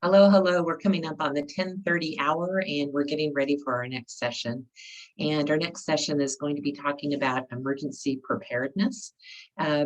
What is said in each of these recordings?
Hello, hello. We're coming up on the 10:30 hour and we're getting ready for our next session. And our next session is going to be talking about emergency preparedness.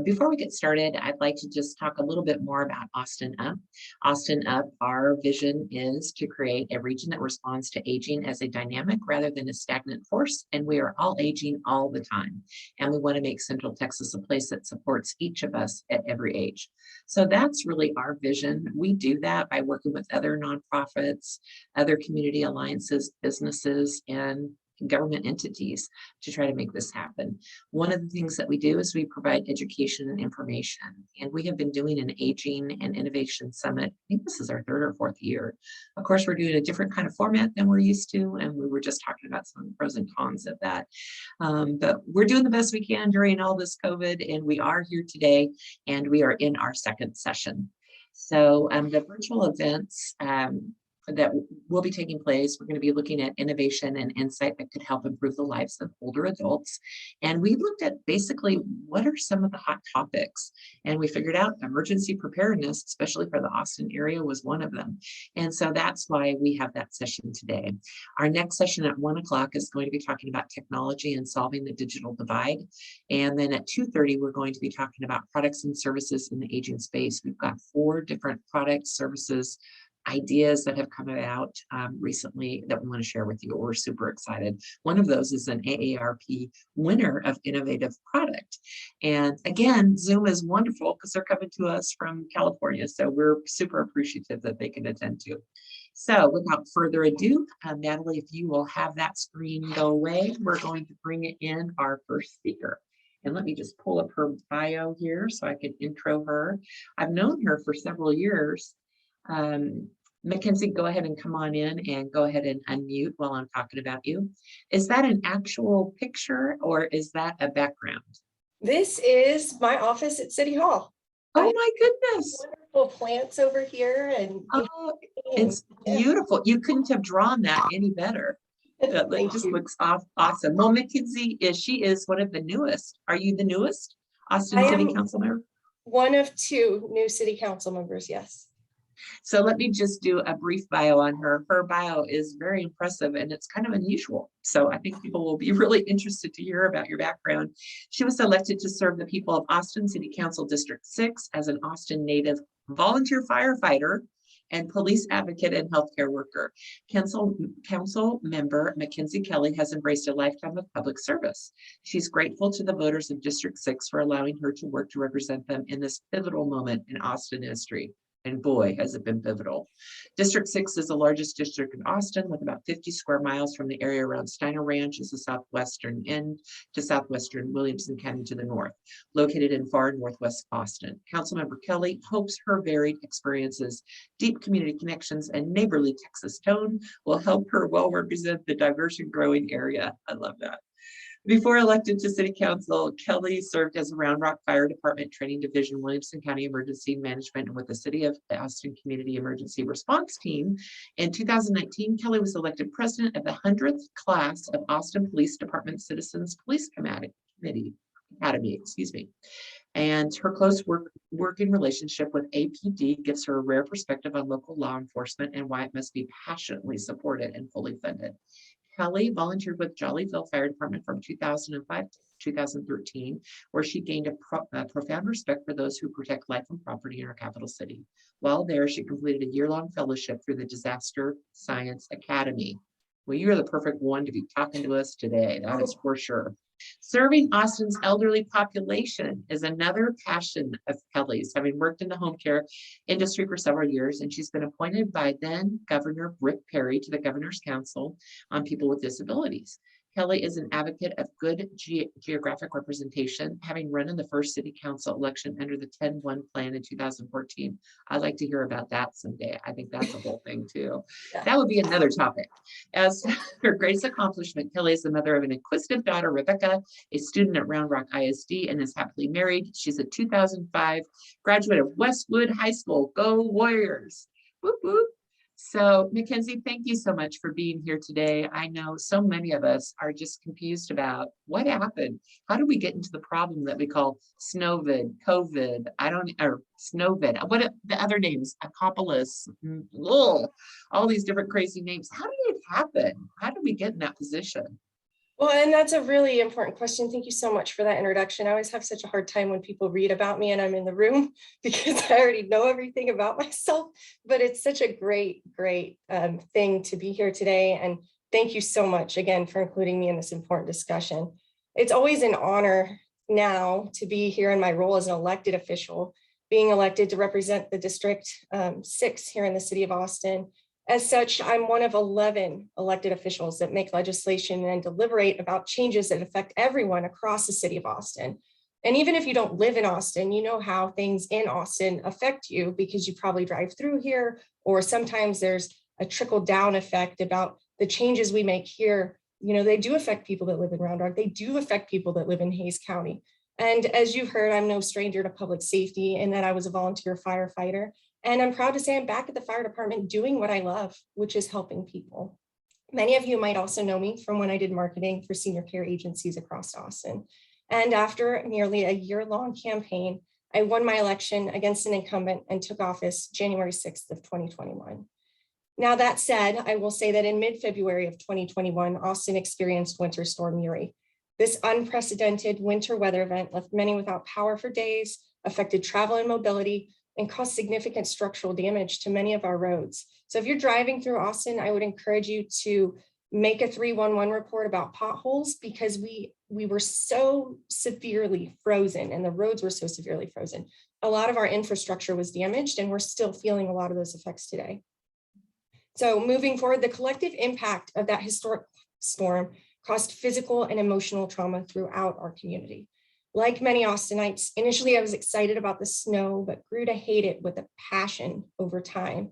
Before we get started, I'd like to just talk a little bit more about Austin Up. Austin Up, our vision is to create a region that responds to aging as a dynamic rather than a stagnant force. And we are all aging all the time. And we want to make Central Texas a place that supports each of us at every age. So that's really our vision. We do that by working with other nonprofits, other community alliances, businesses, and government entities to try to make this happen. One of the things that we do is we provide education and information. And we have been doing an aging and innovation summit. I think this is our third or fourth year. Of course, we're doing a different kind of format than we're used to. And we were just talking about some of the pros and cons of that. But we're doing the best we can during all this COVID. And we are here today and we are in our second session. So the virtual events that will be taking place, we're going to be looking at innovation and insight that could help improve the lives of older adults. And we looked at basically what are some of the hot topics. And we figured out emergency preparedness, especially for the Austin area, was one of them. And so that's why we have that session today. Our next session at 1 o'clock is going to be talking about technology and solving the digital divide. And then at 2:30, we're going to be talking about products and services in the aging space. We've got 4 different products, services, ideas that have come out recently that we want to share with you. We're super excited. One of those is an AARP winner of innovative product. And again, Zoom is wonderful because they're coming to us from California. So we're super appreciative that they can attend to. So without further ado, Natalie, if you will have that screen go away, we're going to bring in our first speaker. And let me just pull up her bio here so I can intro her. I've known her for several years. Mackenzie, go ahead and come on in and go ahead and unmute while I'm talking about you. Is that an actual picture or is that a background? This is my office at City Hall. Oh my goodness. Wonderful plants over here. And oh, it's beautiful. You couldn't have drawn that any better. It just looks awesome. Well, Mackenzie she is one of the newest. Are you the newest Austin City Council member? One of 2 new City Council members, yes. So let me just do a brief bio on her. Her bio is very impressive and it's kind of unusual. So I think people will be really interested to hear about your background. She was elected to serve the people of Austin City Council District 6 as an Austin native volunteer firefighter and police advocate and healthcare worker. Council member Mackenzie Kelly has embraced a lifetime of public service. She's grateful to the voters of District 6 for allowing her to work to represent them in this pivotal moment in Austin history. And boy, has it been pivotal. District 6 is the largest district in Austin with about 50 square miles from the area around Steiner Ranch as the southwestern end to southwestern Williamson County to the north, located in far northwest Austin. Councilmember Kelly hopes her varied experiences, deep community connections, and neighborly Texas tone will help her well represent the diverse and growing area. I love that. Before elected to City Council, Kelly served as a Round Rock Fire Department Training Division, Williamson County Emergency Management, and with the City of Austin Community Emergency Response Team. In 2019, Kelly was elected president of the 100th class of Austin Police Department Citizens Police Academy. And her close working relationship with APD gives her a rare perspective on local law enforcement and why it must be passionately supported and fully funded. Kelly volunteered with Jollyville Fire Department from 2005 to 2013, where she gained a profound respect for those who protect life and property in our capital city. While there, she completed a year-long fellowship through the Disaster Science Academy. Well, you're the perfect one to be talking to us today, that is for sure. Serving Austin's elderly population is another passion of Kelly's, having worked in the home care industry for several years, and she's been appointed by then Governor Rick Perry to the Governor's Council on People with Disabilities. Kelly is an advocate of good geographic representation, having run in the first city council election under the 10-1 plan in 2014. I'd like to hear about that someday. I think that's a whole thing too. Yeah. That would be another topic. As her greatest accomplishment, Kelly is the mother of an inquisitive daughter, Rebecca, a student at Round Rock ISD, and is happily married. She's a 2005 graduate of Westwood High School. Go Warriors! Whoop, whoop. So, Mackenzie, thank you so much for being here today. I know so many of us are just confused about what happened. How did we get into the problem that we call snowvid, COVID? I don't, or snowvid. What are the other names? Acopolis, all these different crazy names. How did it happen? How did we get in that position? Well, and that's a really important question. Thank you so much for that introduction. I always have such a hard time when people read about me and I'm in the room because I already know everything about myself, but it's such a great thing to be here today. And thank you so much again for including me in this important discussion. It's always an honor now to be here in my role as an elected official, being elected to represent the District 6 here in the city of Austin. As such, I'm one of 11 elected officials that make legislation and deliberate about changes that affect everyone across the city of Austin. And even if you don't live in Austin, you know how things in Austin affect you because you probably drive through here, or sometimes there's a trickle down effect about the changes we make here. You know, they do affect people that live in Round Rock. They do affect people that live in Hayes County. And as you've heard, I'm no stranger to public safety in that I was a volunteer firefighter. And I'm proud to say I'm back at the fire department doing what I love, which is helping people. Many of you might also know me from when I did marketing for senior care agencies across Austin. And after nearly a year-long campaign, I won my election against an incumbent and took office January 6th of 2021. Now, that said, I will say that in mid-February of 2021, Austin experienced Winter Storm Uri. This unprecedented winter weather event left many without power for days, affected travel and mobility, and caused significant structural damage to many of our roads. So if you're driving through Austin, I would encourage you to make a 311 report about potholes because we were so severely frozen and the roads were so severely frozen. A lot of our infrastructure was damaged and we're still feeling a lot of those effects today. So moving forward, the collective impact of that historic storm caused physical and emotional trauma throughout our community. Like many Austinites, initially I was excited about the snow, but grew to hate it with a passion over time.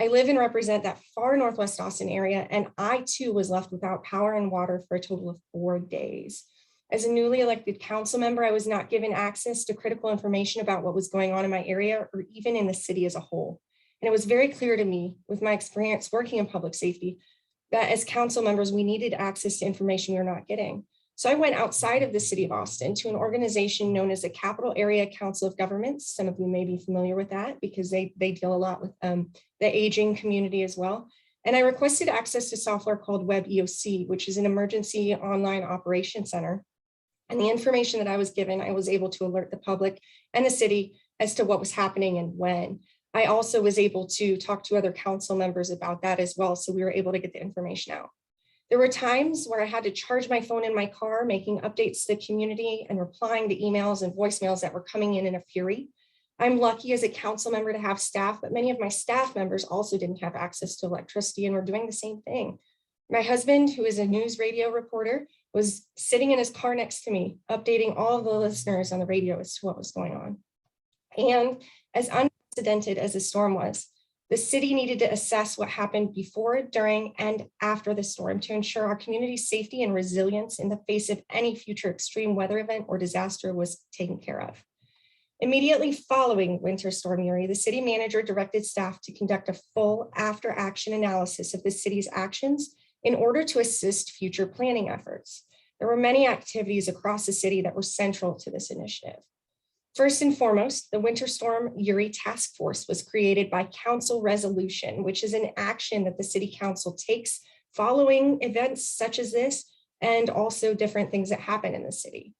I live and represent that far Northwest Austin area, and I too was left without power and water for a total of 4 days. As a newly elected council member, I was not given access to critical information about what was going on in my area or even in the city as a whole. And it was very clear to me with my experience working in public safety that as council members, we needed access to information we were not getting. So I went outside of the city of Austin to an organization known as the Capital Area Council of Governments. Some of you may be familiar with that because they deal a lot with the aging community as well. And I requested access to software called Web EOC, which is an emergency online operations center. And the information that I was given, I was able to alert the public and the city as to what was happening and when. I also was able to talk to other council members about that as well. So we were able to get the information out. There were times where I had to charge my phone in my car, making updates to the community and replying to emails and voicemails that were coming in a fury. I'm lucky as a council member to have staff, but many of my staff members also didn't have access to electricity and were doing the same thing. My husband, who is a news radio reporter, was sitting in his car next to me, updating all of the listeners on the radio as to what was going on. And as unprecedented as the storm was, the city needed to assess what happened before, during, and after the storm to ensure our community's safety and resilience in the face of any future extreme weather event or disaster was taken care of. Immediately following Winter Storm Uri, the city manager directed staff to conduct a full after-action analysis of the city's actions in order to assist future planning efforts. There were many activities across the city that were central to this initiative. First and foremost, the Winter Storm Uri Task Force was created by council resolution, which is an action that the city council takes following events such as this and also different things that happen in the city.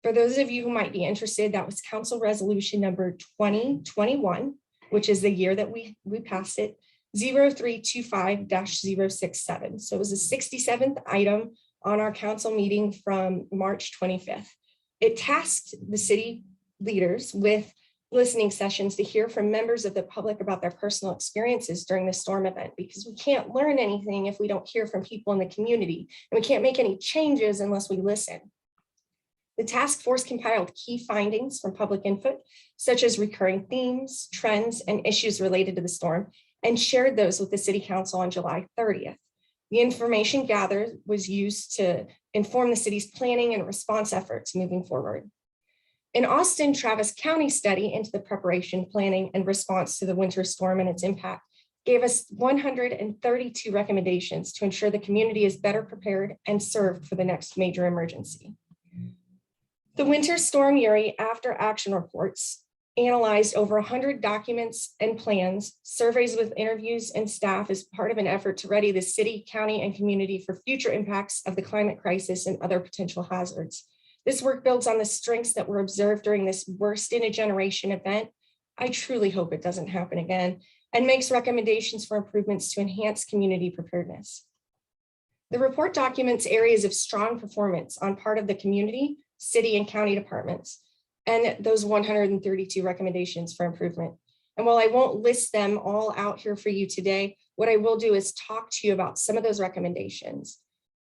For those of you who might be interested, that was council resolution number 2021, which is the year that we passed it, 0325-067. So it was the 67th item on our council meeting from March 25th. It tasked the city leaders with listening sessions to hear from members of the public about their personal experiences during the storm event, because we can't learn anything if we don't hear from people in the community, and we can't make any changes unless we listen. The task force compiled key findings from public input, such as recurring themes, trends, and issues related to the storm, and shared those with the city council on July 30th. The information gathered was used to inform the city's planning and response efforts moving forward. An Austin Travis County study into the preparation, planning, and response to the winter storm and its impact gave us 132 recommendations to ensure the community is better prepared and served for the next major emergency. The Winter Storm Uri after action reports analyzed over 100 documents and plans, surveys with interviews and staff as part of an effort to ready the city, county, and community for future impacts of the climate crisis and other potential hazards. This work builds on the strengths that were observed during this worst in a generation event. I truly hope it doesn't happen again, and makes recommendations for improvements to enhance community preparedness. The report documents areas of strong performance on part of the community, city, and county departments, and those 132 recommendations for improvement. And while I won't list them all out here for you today, what I will do is talk to you about some of those recommendations.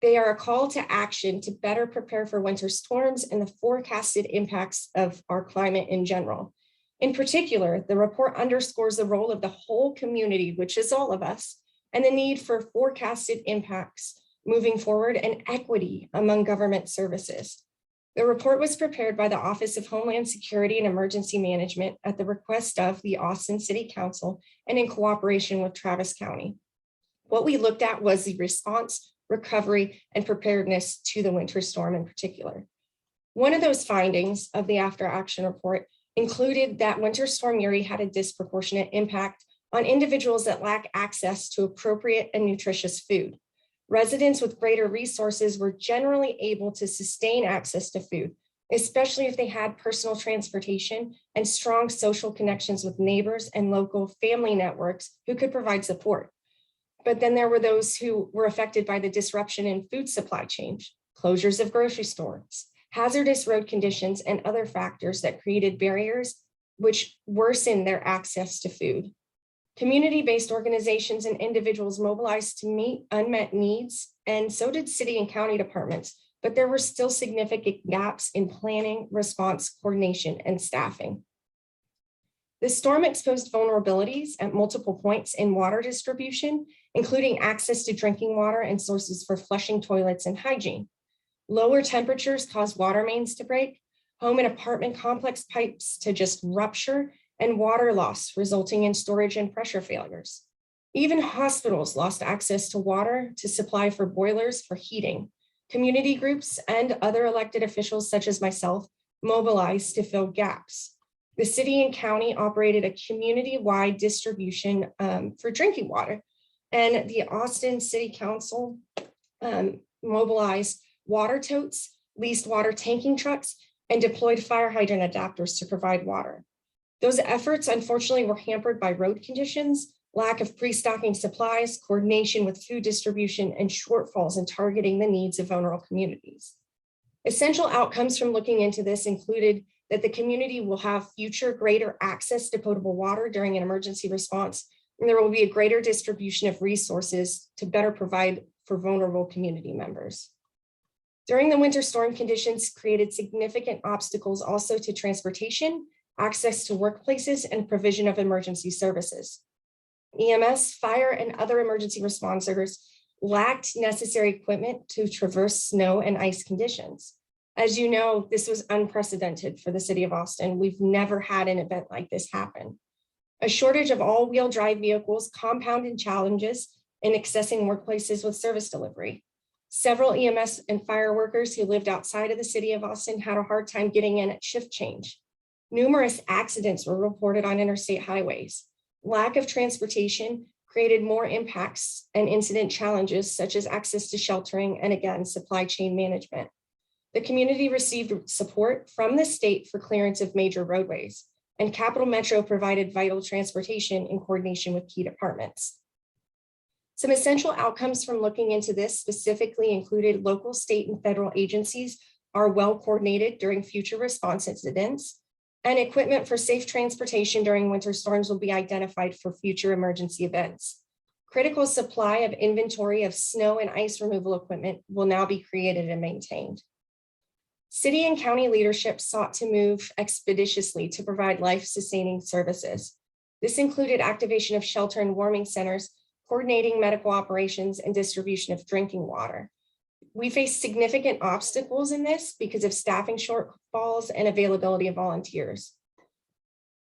They are a call to action to better prepare for winter storms and the forecasted impacts of our climate in general. In particular, the report underscores the role of the whole community, which is all of us, and the need for forecasted impacts moving forward and equity among government services. The report was prepared by the Office of Homeland Security and Emergency Management at the request of the Austin City Council and in cooperation with Travis County. What we looked at was the response, recovery, and preparedness to the winter storm in particular. One of those findings of the after action report included that Winter Storm Uri had a disproportionate impact on individuals that lack access to appropriate and nutritious food. Residents with greater resources were generally able to sustain access to food, especially if they had personal transportation and strong social connections with neighbors and local family networks who could provide support. But then there were those who were affected by the disruption in food supply chain, closures of grocery stores, hazardous road conditions, and other factors that created barriers which worsened their access to food. Community-based organizations and individuals mobilized to meet unmet needs, and so did city and county departments, but there were still significant gaps in planning, response, coordination, and staffing. The storm exposed vulnerabilities at multiple points in water distribution, including access to drinking water and sources for flushing toilets and hygiene. Lower temperatures caused water mains to break, home and apartment complex pipes to just rupture, and water loss resulting in storage and pressure failures. Even hospitals lost access to water to supply for boilers for heating. Community groups and other elected officials such as myself mobilized to fill gaps. The city and county operated a community-wide distribution for drinking water, and the Austin City Council mobilized water totes, leased water tanking trucks, and deployed fire hydrant adapters to provide water. Those efforts, unfortunately, were hampered by road conditions, lack of pre-stocking supplies, coordination with food distribution, and shortfalls in targeting the needs of vulnerable communities. Essential outcomes from looking into this included that the community will have future greater access to potable water during an emergency response, and there will be a greater distribution of resources to better provide for vulnerable community members. During the winter storm, conditions created significant obstacles also to transportation, access to workplaces, and provision of emergency services. EMS, fire, and other emergency responders lacked necessary equipment to traverse snow and ice conditions. As you know, this was unprecedented for the city of Austin. We've never had an event like this happen. A shortage of all-wheel drive vehicles compounded challenges in accessing workplaces with service delivery. Several EMS and fire workers who lived outside of the city of Austin had a hard time getting in at shift change. Numerous accidents were reported on interstate highways. Lack of transportation created more impacts and incident challenges such as access to sheltering and, again, supply chain management. The community received support from the state for clearance of major roadways, and Capital Metro provided vital transportation in coordination with key departments. Some essential outcomes from looking into this specifically included local, state, and federal agencies are well coordinated during future response incidents, and equipment for safe transportation during winter storms will be identified for future emergency events. Critical supply of inventory of snow and ice removal equipment will now be created and maintained. City and county leadership sought to move expeditiously to provide life-sustaining services. This included activation of shelter and warming centers, coordinating medical operations, and distribution of drinking water. We faced significant obstacles in this because of staffing shortfalls and availability of volunteers.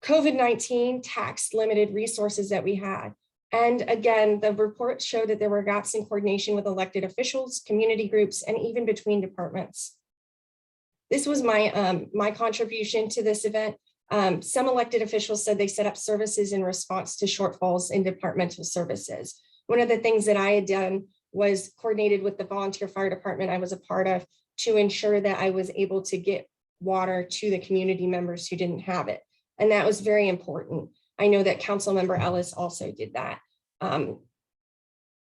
COVID-19 taxed limited resources that we had. And again, the report showed that there were gaps in coordination with elected officials, community groups, and even between departments. This was my contribution to this event. Some elected officials said they set up services in response to shortfalls in departmental services. One of the things that I had done was coordinated with the volunteer fire department I was a part of to ensure that I was able to get water to the community members who didn't have it. And that was very important. I know that Council Member Ellis also did that.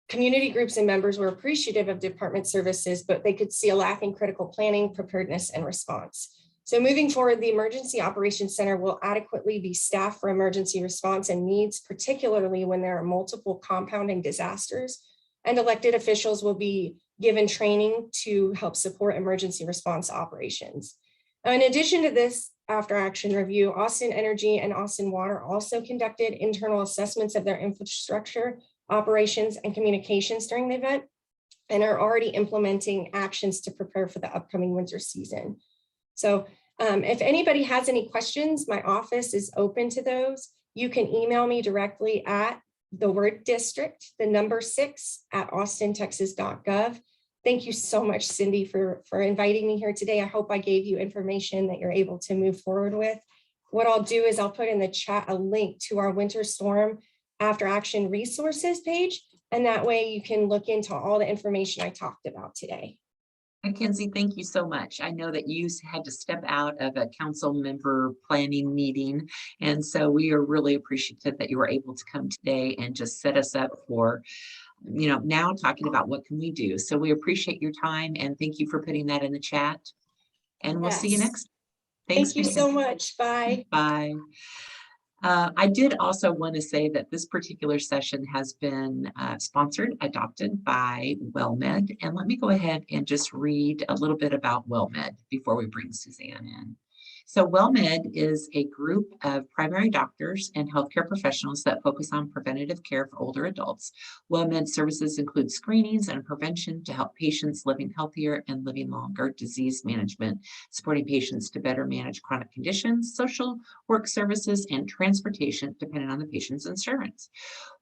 Community groups and members were appreciative of department services, but they could see a lack in critical planning, preparedness, and response. So moving forward, the Emergency Operations Center will adequately be staffed for emergency response and needs, particularly when there are multiple compounding disasters, and elected officials will be given training to help support emergency response operations. Now, in addition to this after action review, Austin Energy and Austin Water also conducted internal assessments of their infrastructure, operations, and communications during the event, and are already implementing actions to prepare for the upcoming winter season. So if anybody has any questions, my office is open to those. You can email me directly at the word district, the number 6 at austintexas.gov. Thank you so much, Cindy, for inviting me here today. I hope I gave you information that you're able to move forward with. What I'll do is I'll put in the chat a link to our winter storm after action resources page, and that way you can look into all the information I talked about today. Mackenzie, thank you so much. I know that you had to step out of a council member planning meeting, and so we are really appreciative that you were able to come today and just set us up for, now talking about what can we do. So we appreciate your time, and thank you for putting that in the chat, and we'll see you next. Thanks. Thank you so much. Bye. Bye. I did also want to say that this particular session has been sponsored, adopted by WellMed. And let me go ahead and just read a little bit about WellMed before we bring Suzanne in. So WellMed is a group of primary doctors and healthcare professionals that focus on preventative care for older adults. WellMed services include screenings and prevention to help patients living healthier and living longer, disease management, supporting patients to better manage chronic conditions, social work services, and transportation depending on the patient's insurance.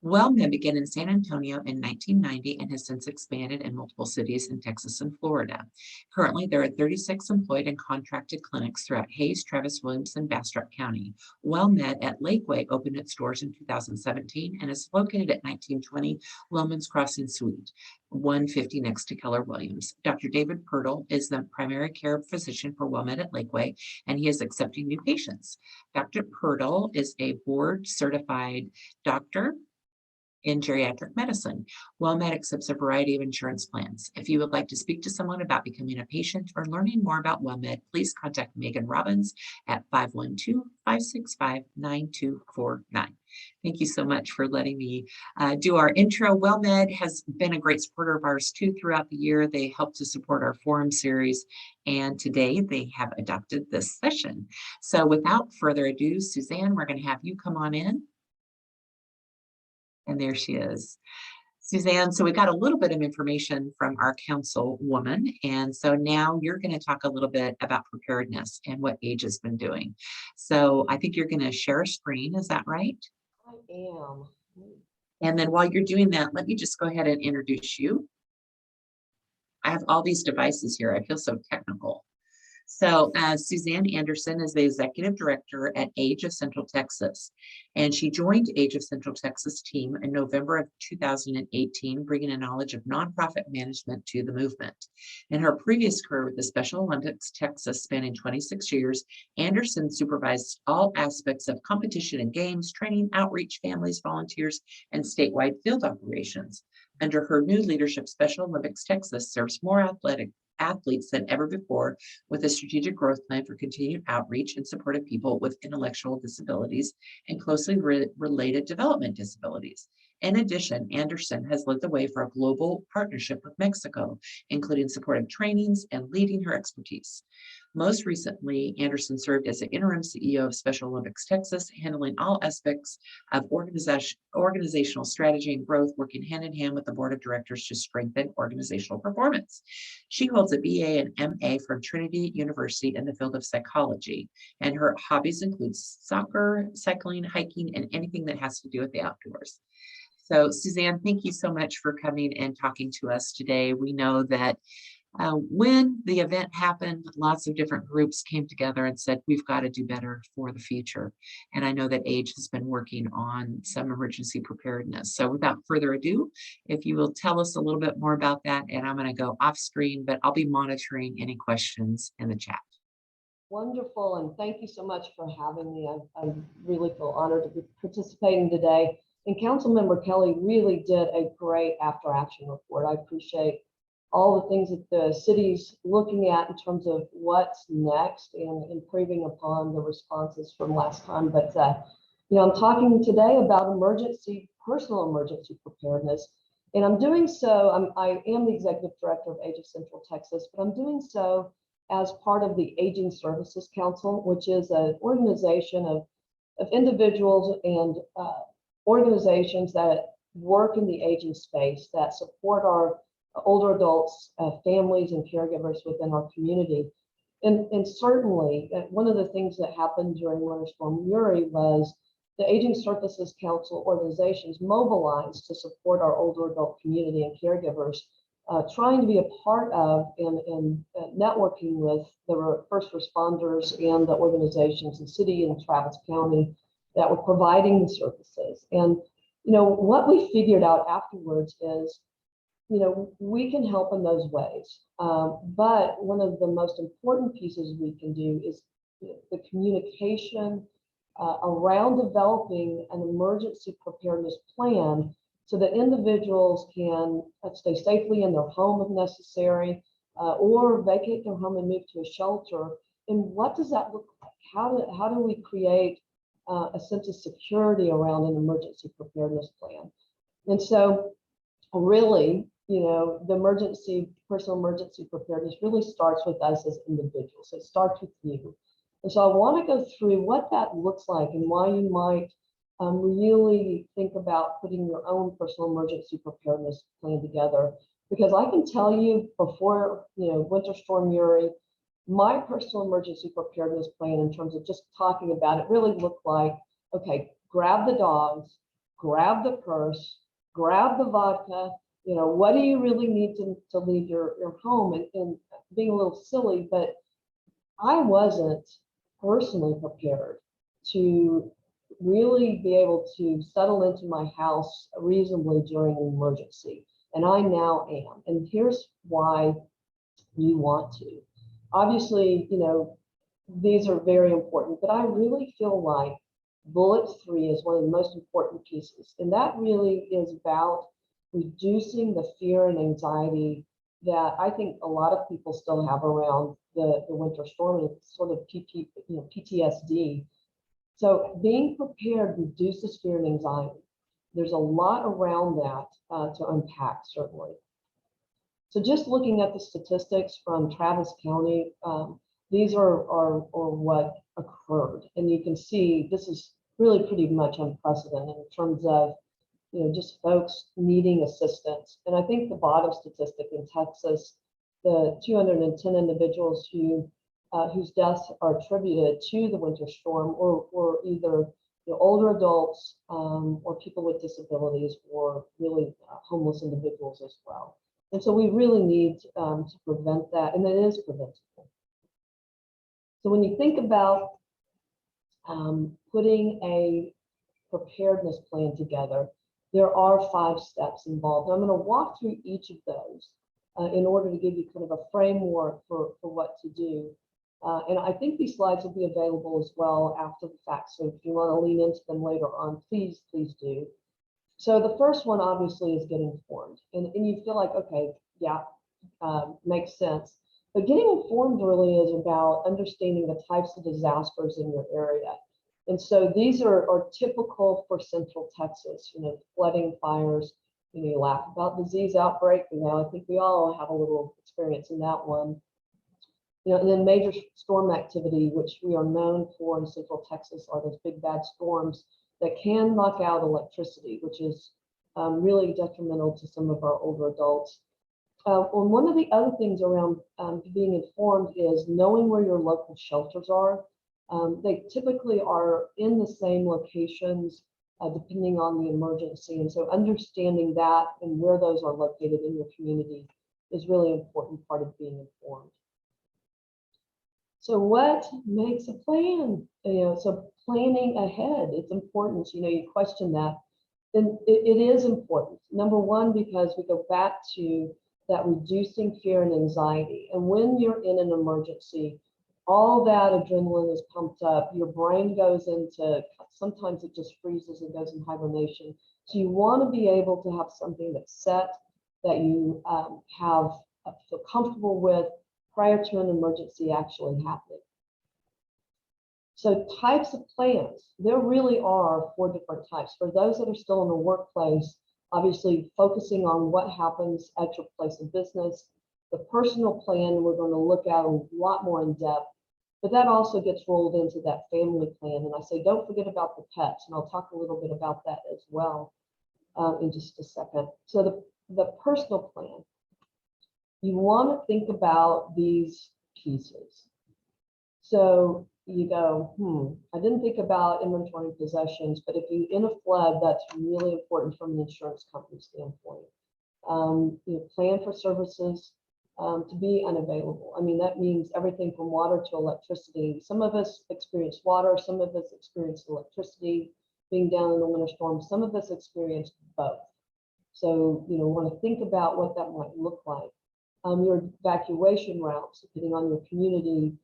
WellMed began in San Antonio in 1990 and has since expanded in multiple cities in Texas and Florida. Currently, there are 36 employed and contracted clinics throughout Hayes, Travis, Williams, and Bastrop County. WellMed at Lakeway opened its doors in 2017 and is located at 1920 Wilman's Crossing Suite, 150 next to Keller Williams. Dr. David Pirtle is the primary care physician for WellMed at Lakeway, and he is accepting new patients. Dr. Pirtle is a board-certified doctor in geriatric medicine. WellMed accepts a variety of insurance plans. If you would like to speak to someone about becoming a patient or learning more about WellMed, please contact Megan Robbins at 512-565-9249. Thank you so much for letting me do our intro. WellMed has been a great supporter of ours too throughout the year. They help to support our forum series, and today they have adopted this session. So without further ado, Suzanne, we're going to have you come on in. And there she is. Suzanne, so we got a little bit of information from our councilwoman, and so now you're going to talk a little bit about preparedness and what AGE has been doing. So I think you're going to share a screen, is that right? I am. And then while you're doing that, let me just go ahead and introduce you. I have all these devices here. I feel so technical. So Suzanne Anderson is the executive director at AGE of Central Texas, and she joined AGE of Central Texas team in November of 2018, bringing a knowledge of nonprofit management to the movement. In her previous career with the Special Olympics Texas, spanning 26 years, Anderson supervised all aspects of competition and games, training, outreach, families, volunteers, and statewide field operations. Under her new leadership, Special Olympics Texas serves more athletes than ever before, with a strategic growth plan for continued outreach in support of people with intellectual disabilities and closely related development disabilities. In addition, Anderson has led the way for a global partnership with Mexico, including supporting trainings and leading her expertise. Most recently, Anderson served as the interim CEO of Special Olympics Texas, handling all aspects of organizational strategy and growth, working hand in hand with the board of directors to strengthen organizational performance. She holds a BA and MA from Trinity University in the field of psychology, and her hobbies include soccer, cycling, hiking, and anything that has to do with the outdoors. So Suzanne, thank you so much for coming and talking to us today. We know that when the event happened, lots of different groups came together and said, we've got to do better for the future. And I know that AGE has been working on some emergency preparedness. So without further ado, if you will tell us a little bit more about that, and I'm going to go off screen, but I'll be monitoring any questions in the chat. Wonderful, and thank you so much for having me. I really feel honored to be participating today. And Councilmember Kelly really did a great after action report. I appreciate all the things that the city's looking at in terms of what's next and improving upon the responses from last time. But I'm talking today about personal emergency preparedness. And I'm doing so, I am the executive director of AGE of Central Texas, but I'm doing so as part of the Aging Services Council, which is an organization of individuals and organizations that work in the aging space that support our older adults, families, and caregivers within our community. And certainly, one of the things that happened during Winter Storm Uri was the Aging Services Council organizations mobilized to support our older adult community and caregivers, trying to be a part of and networking with the first responders and the organizations in city and Travis County that were providing the services. And what we figured out afterwards is, we can help in those ways. But one of the most important pieces we can do is the communication around developing an emergency preparedness plan so that individuals can stay safely in their home if necessary, or vacate their home and move to a shelter. And what does that look like? How do we create a sense of security around an emergency preparedness plan? And so really, the personal emergency preparedness really starts with us as individuals. It starts with you. And so I want to go through what that looks like and why you might really think about putting your own personal emergency preparedness plan together. Because I can tell you before, Winter Storm Uri, my personal emergency preparedness plan in terms of just talking about it really looked like, okay, grab the dogs, grab the purse, grab the vodka, what do you really need to leave your home? And being a little silly, but I wasn't personally prepared to really be able to settle into my house reasonably during an emergency. And I now am. And here's why you want to. Obviously, these are very important, but I really feel like bullet 3 is one of the most important pieces. And that really is about reducing the fear and anxiety that I think a lot of people still have around the winter storm and sort of PTSD. So being prepared reduces fear and anxiety. There's a lot around that to unpack, certainly. So just looking at the statistics from Travis County, these are what occurred. And you can see this is really pretty much unprecedented in terms of just folks needing assistance. And I think the bottom statistic in Texas, the 210 individuals whose deaths are attributed to the winter storm or either older adults or people with disabilities or really homeless individuals as well. And so we really need to prevent that, and it is preventable. So when you think about putting a preparedness plan together, there are 5 steps involved. I'm going to walk through each of those in order to give you kind of a framework for what to do. And I think these slides will be available as well after the fact. So if you want to lean into them later on, please do. So the first one obviously is getting informed. And you feel like, okay, yeah, makes sense. But getting informed really is about understanding the types of disasters in your area. And so these are typical for Central Texas, flooding, fires. You laugh about disease outbreak. I think we all have a little experience in that one. And then major storm activity, which we are known for in Central Texas, are those big bad storms that can knock out electricity, which is really detrimental to some of our older adults. And one of the other things around being informed is knowing where your local shelters are. They typically are in the same locations depending on the emergency. And so understanding that and where those are located in your community is really important part of being informed. So what makes a plan? So planning ahead, it's important. You question that. And it is important. Number one, because we go back to that reducing fear and anxiety. And when you're in an emergency, all that adrenaline is pumped up. Your brain goes into, sometimes it just freezes and goes in hibernation. So you want to be able to have something that's set, that you feel comfortable with prior to an emergency actually happening. So types of plans, there really are 4 different types. For those that are still in the workplace, obviously focusing on what happens at your place of business. The personal plan, we're going to look at a lot more in depth, but that also gets rolled into that family plan. And I say, don't forget about the pets, and I'll talk a little bit about that as well in just a second. So the personal plan, you want to think about these pieces. So you go, I didn't think about inventory and possessions, but if you're in a flood, that's really important from an insurance company standpoint. Plan for services to be unavailable. I mean, that means everything from water to electricity. Some of us experience water, some of us experience electricity being down in the winter storm, some of us experience both. So, want to think about what that might look like. Your evacuation routes, depending on your community,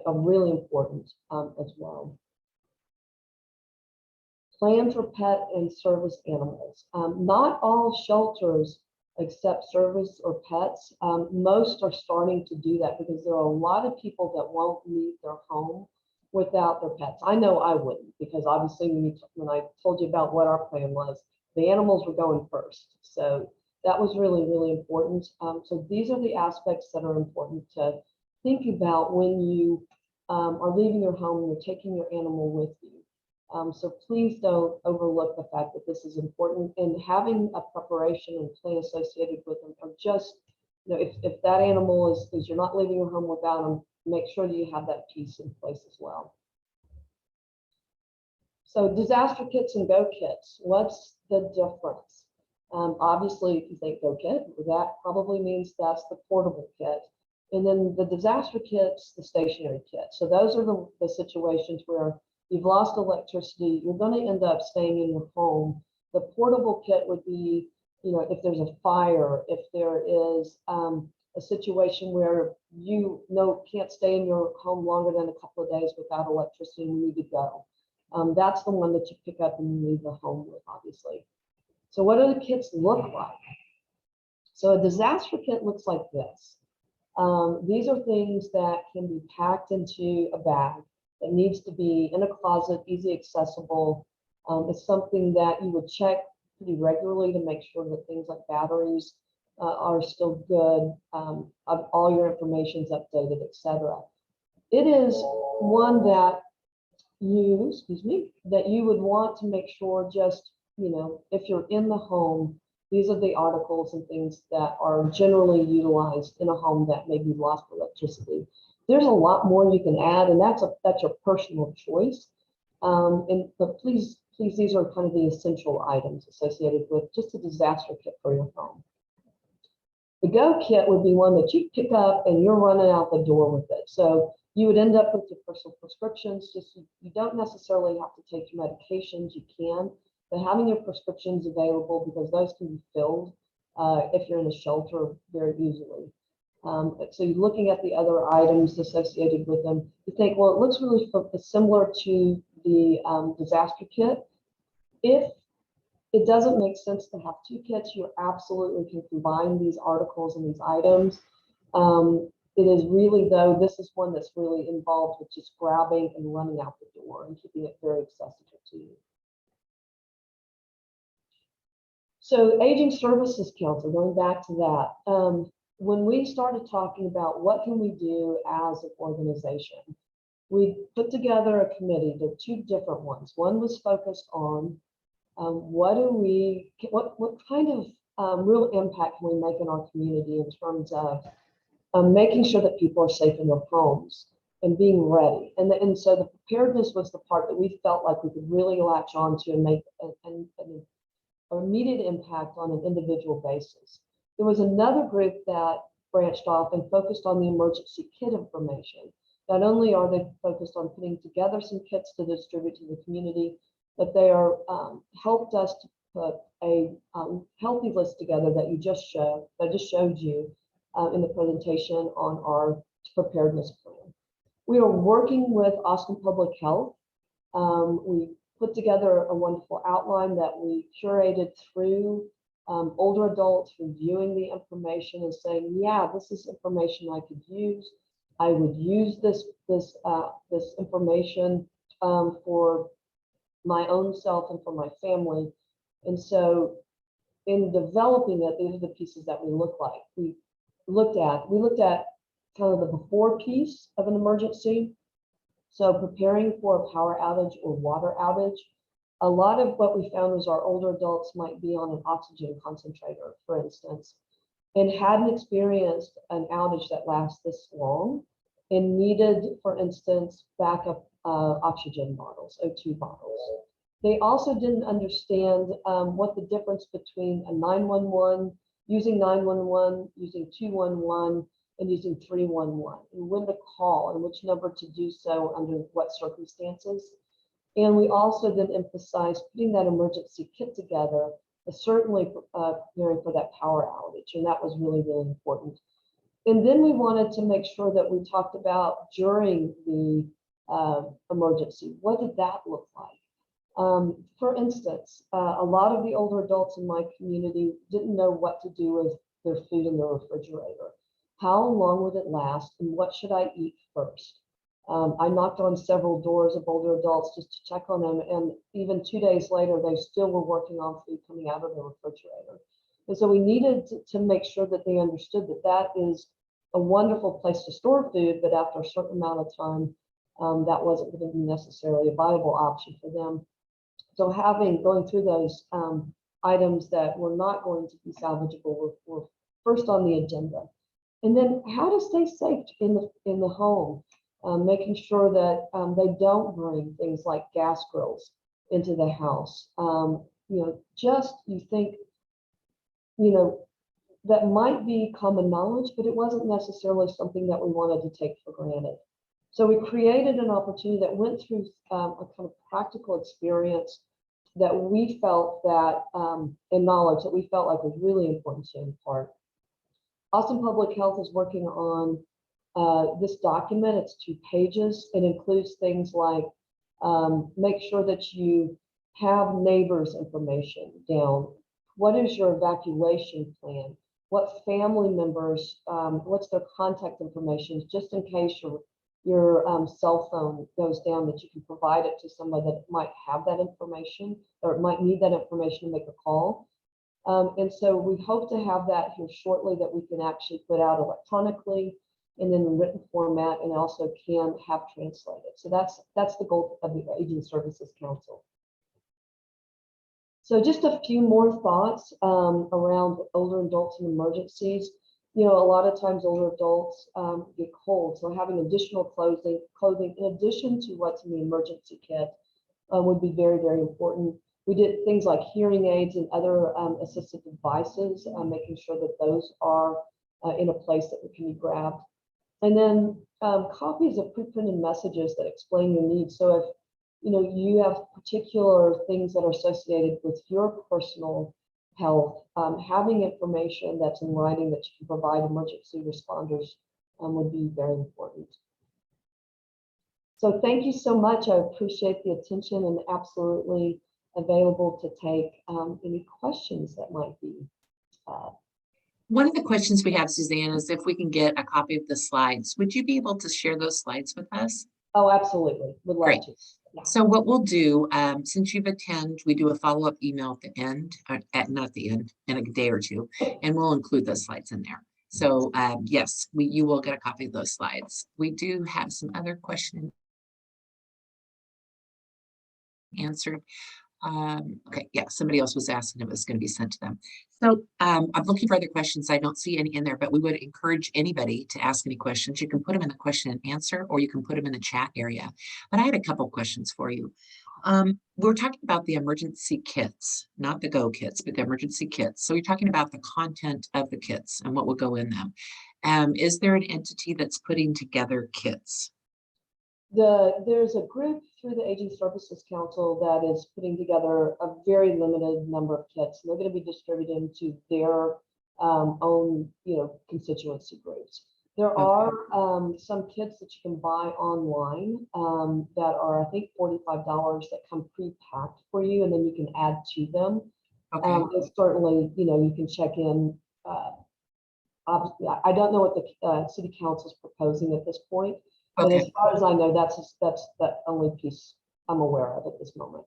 are really important as well. Plan for pet and service animals. Not all shelters accept service or pets. Most are starting to do that because there are a lot of people that won't leave their home without their pets. I know I wouldn't, because obviously when I told you about what our plan was, the animals were going first. So that was really, really important. So these are the aspects that are important to think about when you are leaving your home and you're taking your animal with you. So please don't overlook the fact that this is important, and having a preparation and plan associated with them are just, if that animal is you're not leaving your home without them, make sure that you have that piece in place as well. So disaster kits and go kits, what's the difference? Obviously, if you think go kit, that probably means that's the portable kit. And then the disaster kit's the stationary kit. So those are the situations where you've lost electricity, you're going to end up staying in your home. The portable kit would be, if there's a fire, if there is a situation where you can't stay in your home longer than a couple of days without electricity and you need to go. That's the one that you pick up and you leave the home with, obviously. So what do the kits look like? So a disaster kit looks like this. These are things that can be packed into a bag that needs to be in a closet, easy accessible. It's something that you would check pretty regularly to make sure that things like batteries are still good, all your information is updated, etc. It is one that you would want to make sure just, if you're in the home, these are the articles and things that are generally utilized in a home that maybe lost electricity. There's a lot more you can add, and that's your personal choice. But please, these are kind of the essential items associated with just a disaster kit for your home. The go kit would be one that you pick up and you're running out the door with it. So you would end up with your personal prescriptions. You don't necessarily have to take your medications. You can, but having your prescriptions available, because those can be filled if you're in a shelter very easily. So you're looking at the other items associated with them. You think, well, it looks really similar to the disaster kit. If it doesn't make sense to have 2 kits, you absolutely can combine these articles and these items. It is really, though, this is one that's really involved with just grabbing and running out the door and keeping it very accessible to you. So Aging Services Council, going back to that, when we started talking about what can we do as an organization, we put together a committee. There are 2 different ones. One was focused on what kind of real impact can we make in our community in terms of making sure that people are safe in their homes. and being ready. And so the preparedness was the part that we felt like we could really latch on to and make an immediate impact on an individual basis. There was another group that branched off and focused on the emergency kit information. Not only are they focused on putting together some kits to distribute to the community, but they are helped us to put a healthy list together that I just showed you in the presentation on our preparedness plan. We are working with Austin Public Health. We put together a wonderful outline that we curated through older adults reviewing the information and saying, yeah, this is information I could use. I would use this information for my own self and for my family. And so in developing it, these are the pieces that we looked at kind of the before piece of an emergency. So preparing for a power outage or water outage. A lot of what we found was our older adults might be on an oxygen concentrator, for instance, and hadn't experienced an outage that lasts this long and needed, for instance, backup oxygen bottles, O2 bottles. They also didn't understand what the difference between a 911, using 911, using 211, and using 311, and when to call and which number to do so under what circumstances. And we also then emphasized putting that emergency kit together, certainly preparing for that power outage, and that was really, really important. And then we wanted to make sure that we talked about during the emergency, what did that look like? For instance, a lot of the older adults in my community didn't know what to do with their food in the refrigerator. How long would it last, and what should I eat first? I knocked on several doors of older adults just to check on them, and even 2 days later, they still were working on food coming out of the refrigerator. And so we needed to make sure that they understood that that is a wonderful place to store food, but after a certain amount of time, that wasn't going to be necessarily a viable option for them. So going through those items that were not going to be salvageable were first on the agenda. And then how to stay safe in the home, making sure that they don't bring things like gas grills into the house. You think, that might be common knowledge, but it wasn't necessarily something that we wanted to take for granted. So we created an opportunity that went through a kind of practical experience that we felt that, and knowledge that we felt like was really important to impart. Austin Public Health is working on this document. It's 2 pages. It includes things like make sure that you have neighbors' information down. What is your evacuation plan? What family members, what's their contact information, just in case your cell phone goes down, that you can provide it to somebody that might have that information or might need that information to make a call. And so we hope to have that here shortly that we can actually put out electronically and then in written format, and also can have translated. So that's the goal of the Aging Services Council. So just a few more thoughts around older adults and emergencies. A lot of times older adults get cold, so having additional clothing in addition to what's in the emergency kit would be very, very important. We did things like hearing aids and other assistive devices, making sure that those are in a place that can be grabbed. And then copies of pre-printed messages that explain your needs. So if you have particular things that are associated with your personal health, having information that's in writing that you can provide emergency responders would be very important. So thank you so much. I appreciate the attention and absolutely available to take any questions that might be. One of the questions we have, Suzanne, is if we can get a copy of the slides. Would you be able to share those slides with us? Oh, absolutely. Would love to. Yeah. So what we'll do, since you've attended, we do a follow-up email at the end, not at the end, in a day or two, and we'll include those slides in there. So yes, you will get a copy of those slides. We do have some other questions answered. Okay, yeah, somebody else was asking if it was going to be sent to them. So I'm looking for other questions. I don't see any in there, but we would encourage anybody to ask any questions. You can put them in the question and answer, or you can put them in the chat area. But I had a couple questions for you. We're talking about the emergency kits, not the go kits, but the emergency kits. So you're talking about the content of the kits and what will go in them. Is there an entity that's putting together kits? There's a group through the Aging Services Council that is putting together a very limited number of kits. And they're going to be distributed to their own, constituency groups. There are some kits that you can buy online that are, I think, $45 that come pre-packed for you, and then you can add to them. Okay. And certainly, you can check in. Obviously, I don't know what the city council is proposing at this point. But as far as I know, that's the only piece I'm aware of at this moment.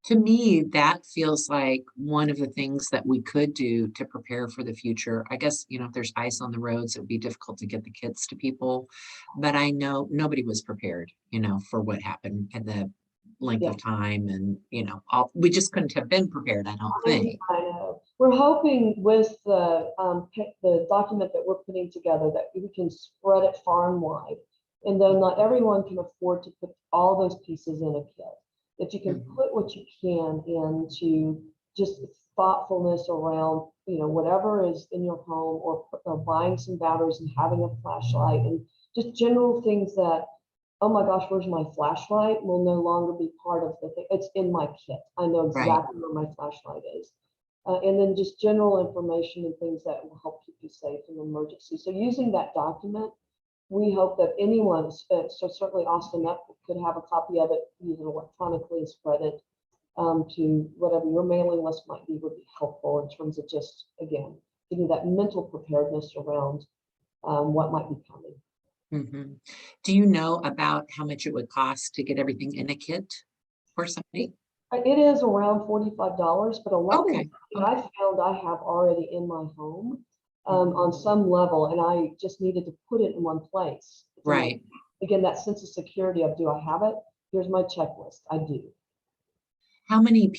To me, that feels like one of the things that we could do to prepare for the future. I guess, if there's ice on the roads, it would be difficult to get the kits to people. But I know nobody was prepared, for what happened and the length of time. And, we just couldn't have been prepared, I don't think. I know. We're hoping with the document that we're putting together that we can spread it far and wide. And then not everyone can afford to put all those pieces in a kit. If you can put what you can into just thoughtfulness around, whatever is in your home, or buying some batteries and having a flashlight, and just general things that, oh my gosh, where's my flashlight, will no longer be part of the thing. It's in my kit. I know exactly where my flashlight is. And then just general information and things that will help keep you safe in an emergency. So using that document, we hope that anyone, so certainly Austin could have a copy of it, either electronically and spread it to whatever your mailing list might be, would be helpful in terms of just, again, giving that mental preparedness around what might be coming. Do you know about how much it would cost to get everything in a kit for somebody? It is around $45, but a lot of it I found I have already in my home. On some level, and I just needed to put it in one place. Right. Again, that sense of security of, do I have it? Here's my checklist. I do. How many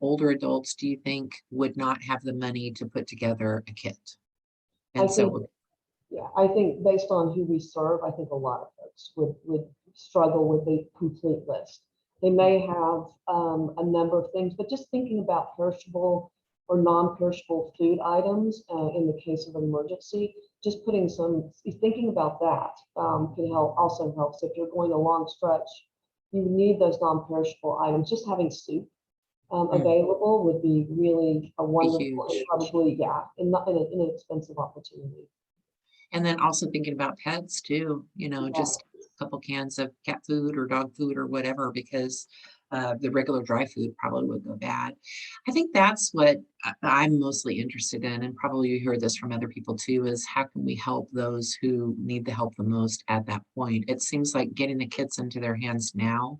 older adults do you think would not have the money to put together a kit? And I think based on who we serve, I think a lot of folks would struggle with the complete list. They may have a number of things, but just thinking about perishable or non-perishable food items in the case of an emergency, just thinking about that can also help. So if you're going a long stretch, you need those non-perishable items. Just having soup available would be really a wonderful, probably, and not an inexpensive opportunity. And then also thinking about pets too, just a couple cans of cat food or dog food or whatever, because the regular dry food probably would go bad. I think that's what I'm mostly interested in, and probably you hear this from other people too, is how can we help those who need the help the most at that point? It seems like getting the kits into their hands now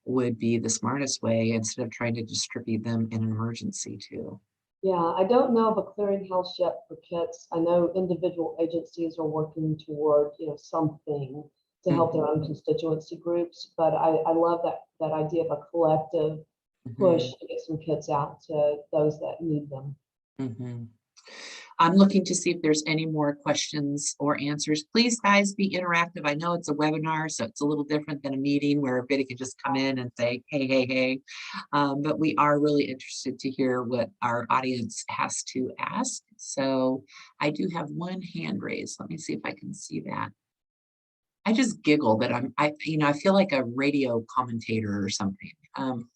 would be the smartest way, instead of trying to distribute them in an emergency too. Yeah, I don't know of a clearinghouse yet for kits. I know individual agencies are working toward, something to help their own constituency groups, but I love that idea of a collective push to get some kits out to those that need them. I'm looking to see if there's any more questions or answers. Please, guys, be interactive. I know it's a webinar, so it's a little different than a meeting where everybody can just come in and say, hey. But we are really interested to hear what our audience has to ask. So I do have one hand raised. Let me see if I can see that. I just giggle that I feel like a radio commentator or something.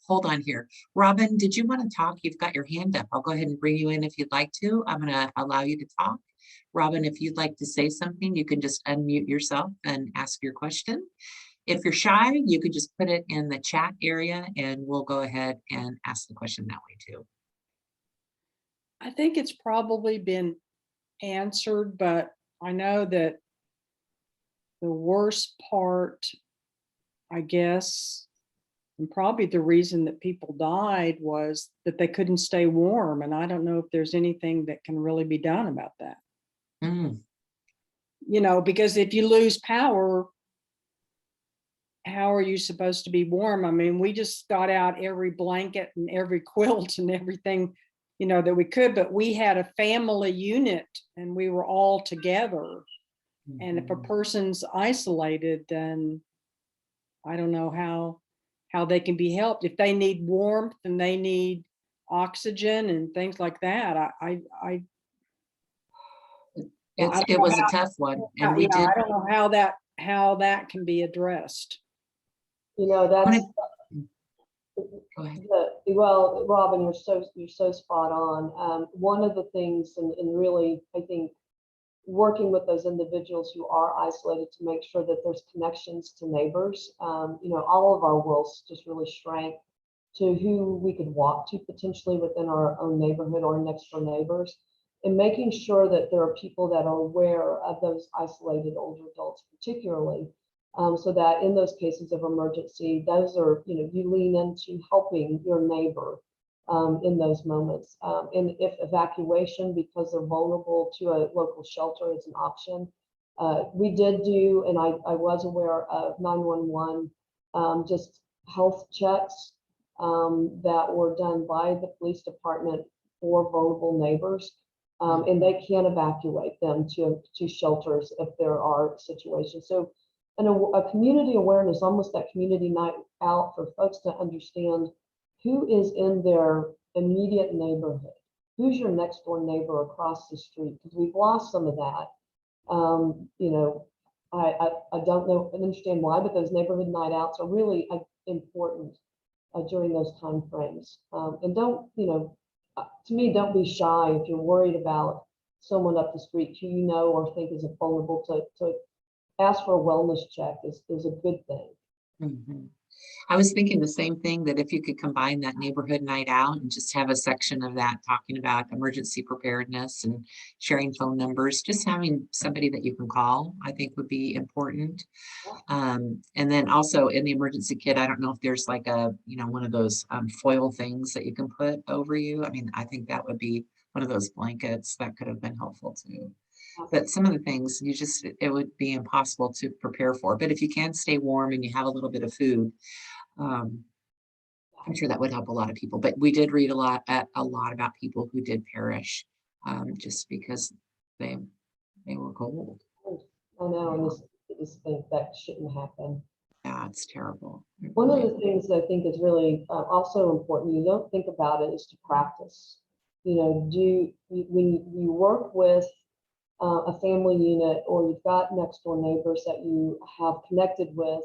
Hold on here. Robin, did you want to talk? You've got your hand up. I'll go ahead and bring you in if you'd like to. I'm going to allow you to talk. Robin, if you'd like to say something, you can just unmute yourself and ask your question. If you're shy, you could just put it in the chat area and we'll go ahead and ask the question that way too. I think it's probably been answered, but I know that the worst part, I guess, and probably the reason that people died, was that they couldn't stay warm. And I don't know if there's anything that can really be done about that. Because if you lose power, how are you supposed to be warm? I mean, we just got out every blanket and every quilt and everything, that we could, but we had a family unit and we were all together. And if a person's isolated, then I don't know how they can be helped. If they need warmth and they need oxygen and things like that, I It was a tough one, and we yeah, did. I don't know how that can be addressed. That's Go ahead. well, Robin, you're so spot on. One of the things, and really, I think, working with those individuals who are isolated to make sure that there's connections to neighbors. All of our worlds just really shrank to who we could walk to potentially within our own neighborhood or next door neighbors, and making sure that there are people that are aware of those isolated older adults, particularly, so that in those cases of emergency, those are, you lean into helping your neighbor in those moments. And if evacuation, because they're vulnerable to a local shelter, is an option, we did do, and I was aware of 911, just health checks that were done by the police department for vulnerable neighbors. And they can evacuate them to shelters if there are situations. So, and a community awareness, almost that community night out for folks to understand who is in their immediate neighborhood, who's your next door neighbor across the street, because we've lost some of that. I don't know and understand why, but those neighborhood night outs are really important during those time frames. And don't, to me, don't be shy if you're worried about someone up the street who you know or think is vulnerable. To ask for a wellness check is a good thing. Mhm. I was thinking the same thing, that if you could combine that neighborhood night out and just have a section of that talking about emergency preparedness and sharing phone numbers, just having somebody that you can call, I think would be important. And then also in the emergency kit, I don't know if there's like one of those foil things that you can put over you. I mean, I think that would be one of those blankets that could have been helpful too. But some of the things it would be impossible to prepare for. But if you can stay warm and you have a little bit of food, I'm sure that would help a lot of people. But we did read a lot about people who did perish just because they were cold. I know, and I just think that shouldn't happen. Yeah, it's terrible. One of the things that I think is really also important, you don't think about it, is to practice. When you work with a family unit, or you've got next door neighbors that you have connected with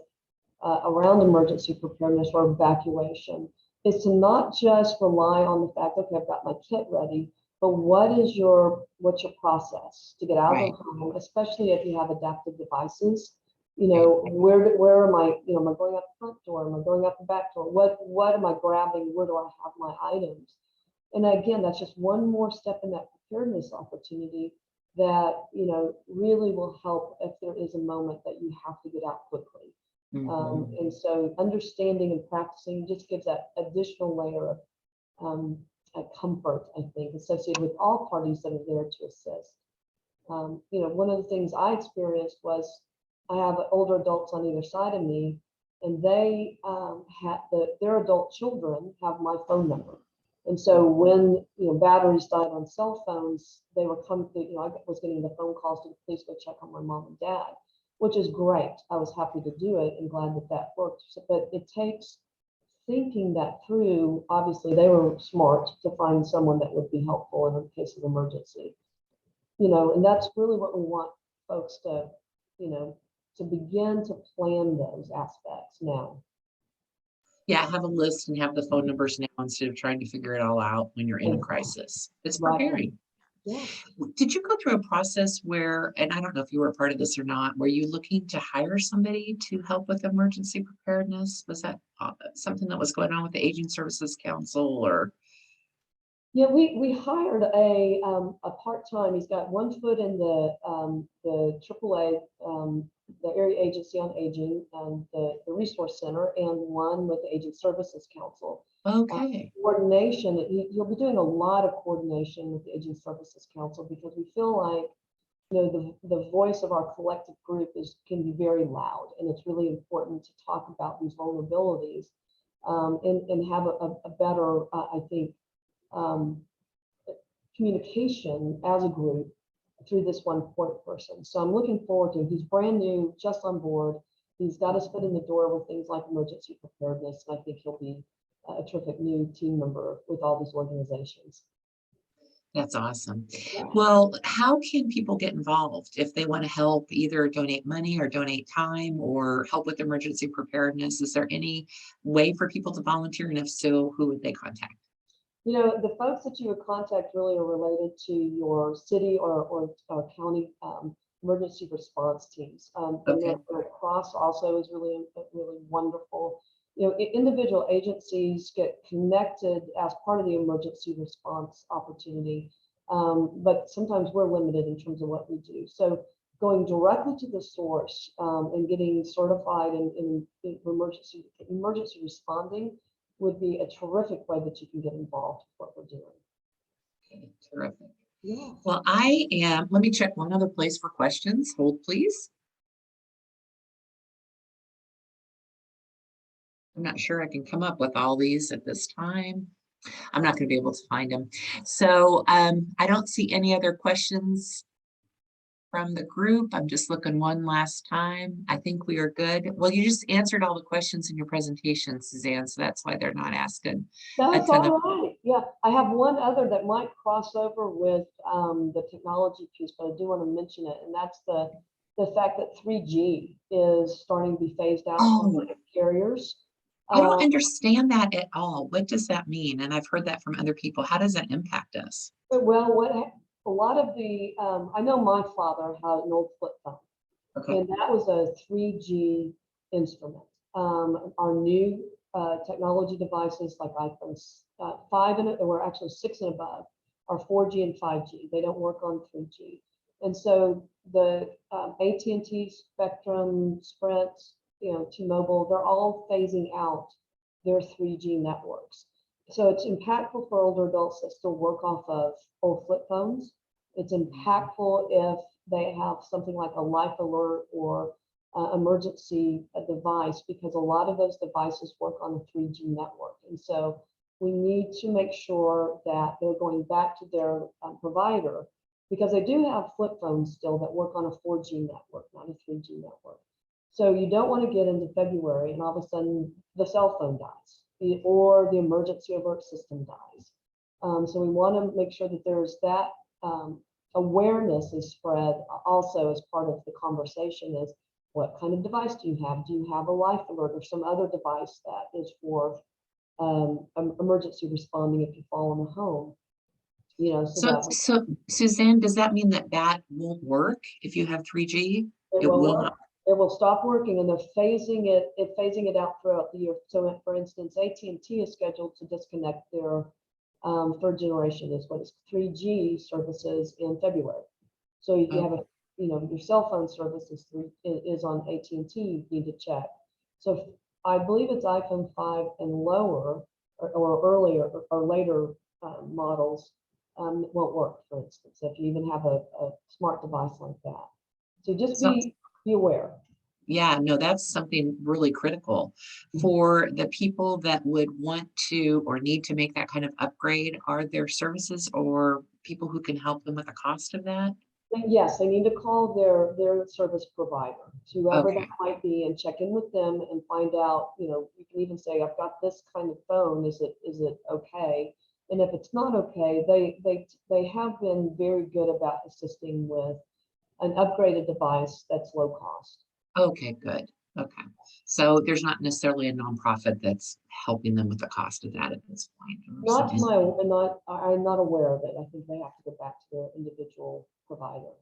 around emergency preparedness or evacuation, is to not just rely on the fact, okay, I've got my kit ready, but what's your process to get out of the home, especially if you have adaptive devices. Where am I, am I going out the front door? Am I going out the back door? What am I grabbing? Where do I have my items? And again, that's just one more step in that preparedness opportunity that, really will help if there is a moment that you have to get out quickly. And so understanding and practicing just gives that additional layer of comfort, I think, associated with all parties that are there to assist. One of the things I experienced was I have older adults on either side of me, and they their adult children have my phone number. And so when batteries died on cell phones, they were I was getting the phone calls to the police go check on my mom and dad, which is great. I was happy to do it and glad that worked. But it takes thinking that through. Obviously, they were smart to find someone that would be helpful in a case of emergency. And that's really what we want folks to, to begin to plan those aspects now. Yeah, have a list and have the phone numbers now instead of trying to figure it all out when you're in a crisis. It's preparing. Yeah. Did you go through a process where, and I don't know if you were a part of this or not, were you looking to hire somebody to help with emergency preparedness? Was that something that was going on with the Aging Services Council, or? Yeah, we hired a part-time. He's got one foot in the AAA, the Area Agency on Aging, and the Resource Center, and one with the Aging Services Council. Okay. Coordination. He'll be doing a lot of coordination with the Aging Services Council, because we feel like the voice of our collective group can be very loud, and it's really important to talk about these vulnerabilities and have a better, I think, communication as a group through this one point person. So I'm looking forward to, he's brand new, just on board. He's got his foot in the door with things like emergency preparedness, and I think he'll be a terrific new team member with all these organizations. That's awesome. Yeah. Well, how can people get involved if they want to help, either donate money or donate time or help with emergency preparedness? Is there any way for people to volunteer? And if so, who would they contact? The folks that you would contact really are related to your city or county emergency response teams. Okay. The Red Cross also is really wonderful. Individual agencies get connected as part of the emergency response opportunity, but sometimes we're limited in terms of what we do. So going directly to the source and getting certified in emergency responding would be a terrific way that you can get involved with what we're doing. Okay, terrific. Yeah. Well, let me check one other place for questions. Hold, please. I'm not sure I can come up with all these at this time. I'm not going to be able to find them. So I don't see any other questions from the group. I'm just looking one last time. I think we are good. Well, you just answered all the questions in your presentation, Suzanne, so that's why they're not asking. That's all right. Yeah, I have one other that might cross over with the technology piece, but I do want to mention it, and that's the fact that 3G is starting to be phased out from carriers. I don't understand that at all. What does that mean? And I've heard that from other people. How does that impact us? Well, a lot of the, I know my father had an old flip phone, Okay. and that was a 3G instrument. Our new technology devices like iPhones 5 or actually 6 and above are 4G and 5G. They don't work on 3G. And so the AT&T, Spectrum, Sprint, T-Mobile, they're all phasing out their 3G networks. So it's impactful for older adults that still work off of old flip phones. It's impactful if they have something like a life alert or emergency device, because a lot of those devices work on a 3G network. And so we need to make sure that they're going back to their provider, because they do have flip phones still that work on a 4G network, not a 3G network. So you don't want to get into February and all of a sudden the cell phone dies or the emergency alert system dies. So we want to make sure that there's that awareness is spread also as part of the conversation is, what kind of device do you have? Do you have a life alert or some other device that is for emergency responding if you fall in the home? So Suzanne, does that mean that won't work if you have 3G? It will stop working, and they're phasing it out throughout the year. So for instance, AT&T is scheduled to disconnect their third generation is what is 3G services in February. So if you have your cell phone service is on AT&T, you need to check. So I believe it's iPhone 5 and lower or earlier or later models won't work, for instance, if you even have a smart device like that. So just be aware. Yeah, no, that's something really critical for the people that would want to or need to make that kind of upgrade. Are there services or people who can help them with the cost of that? Yes, they need to call their service provider, whoever that might be, and check in with them and find out. You can even say, I've got this kind of phone. Is it okay? And if it's not okay, they have been very good about assisting with an upgraded device that's low cost. Okay, good. Okay. So there's not necessarily a nonprofit that's helping them with the cost of that at this point. I'm not aware of it. I think they have to go back to their individual provider.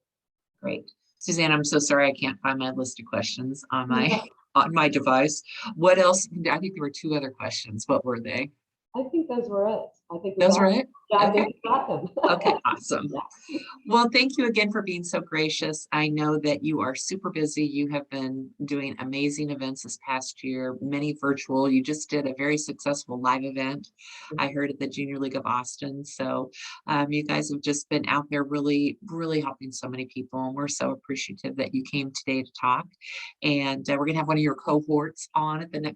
Great. Suzanne, I'm so sorry I can't find my list of questions on my on my device. What else? I think there were two other questions. What were they? I think those were it. I think we Those got are them. it? Yeah, I Okay. think we got them. Okay, awesome. Yeah. Well, thank you again for being so gracious. I know that you are super busy. You have been doing amazing events this past year, many virtual. You just did a very successful live event. I heard at the Junior League of Austin. So you guys have just been out there really, really helping so many people. And we're so appreciative that you came today to talk. And we're going to have one of your cohorts on at the next